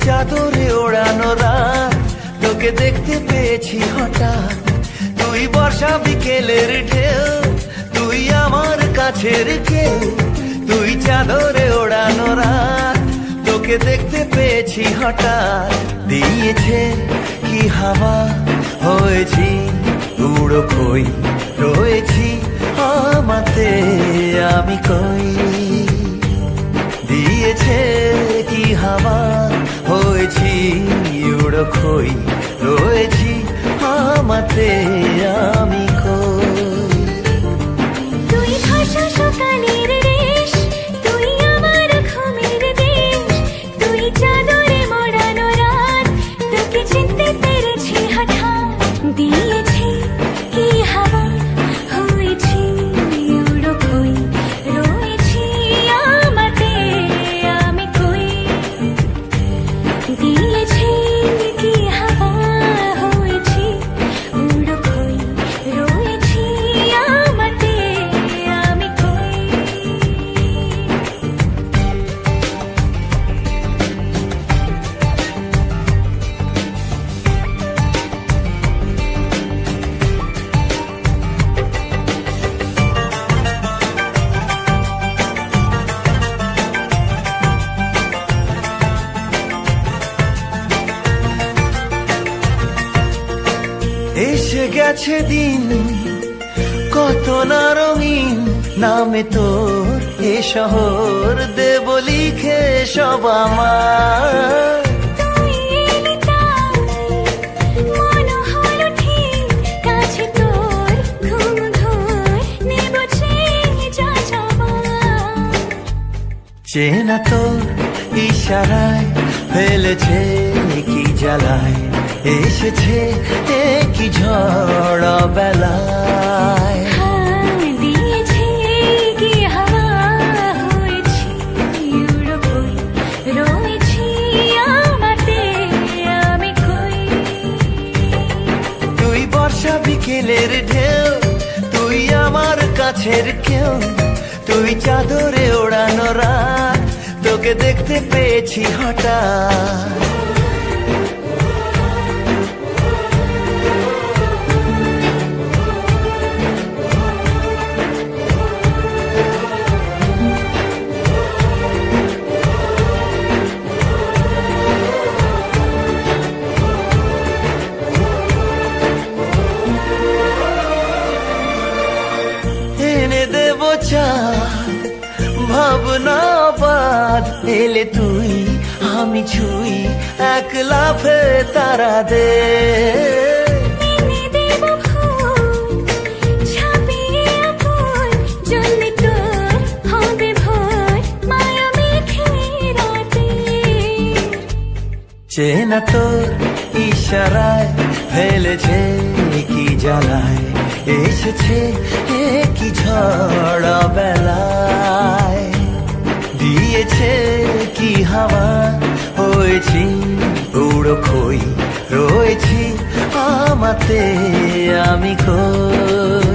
চাদরে ওড়ানো রাত, তোকে দেখতে পেয়েছি হঠাৎ। তুই বর্ষা বিকেলের ঢেউ, তুই আমার কাছের কেউ। তুই চাদরে ওড়ানো রাত, তোকে দেখতে পেয়েছি হঠাৎ। দিয়েছে কি হাওয়া, হয়েছি উড়ো খই, রয়েছি আমাতে আমি কই। দিয়েছে কি হাওয়া, হয়েছি উড়ো খই, রয়েছি আমাতে আমি কই। তুই ভাষা সকালের রেশ, তুই আমার ঘুমের দেশ। তুই চাদরে মোড়ানো রাত, তোকে চিনতে পেরেছি হঠাৎ। দিয়েছি কি হাওয়া, হয়েছি উড়ো খই, রয়েছি আমাতে আমি কই। দিয়েছি কি হাওয়া, হয়েছি উড়ো খই, রয়েছি আমাতে আমি কই। এসে গেছে দিন কত না রঙিন, নামে তোর এ শহর দেব লিখে সব আমার। তুই এলি তাই মন হলো ঠিক, কাছে তোর ঘুম ধর নেব চেয়ে যা যাবার। চেনা তোর ইশারায় ফেলেছে কি জ্বালায়, এসেছে কি ঝড় বেলায়। দিয়েছে কি হাওয়া, হয়েছি উড়ো খই, রয়েছি আমাতে আমি কই। তুই বর্ষা বিকেলের ঢেউ, তুই আমার কাছের কেউ। তুই চাদরে ওড়ানো রাত, তোকে দেখতে পেয়েছি হঠাৎ। এনে দেব চাঁদ, ভাবনা বাদ, এলে তুই আমি ছুঁই, এক লাফে তারা দে। এনে দেব ফুল, ছাপিয়ে আপন, জ্বলবে তোর হবে ভোর, মায়া মেঘে রাতে। চেনা তোর ইশারায় ফেলেছে কি জ্বালায়, এসেছে কি ঝড় বেলায়। দিয়েছে কি হাওয়া, হয়েছি উড়ো খই, রয়েছি আমাতে আমি কই।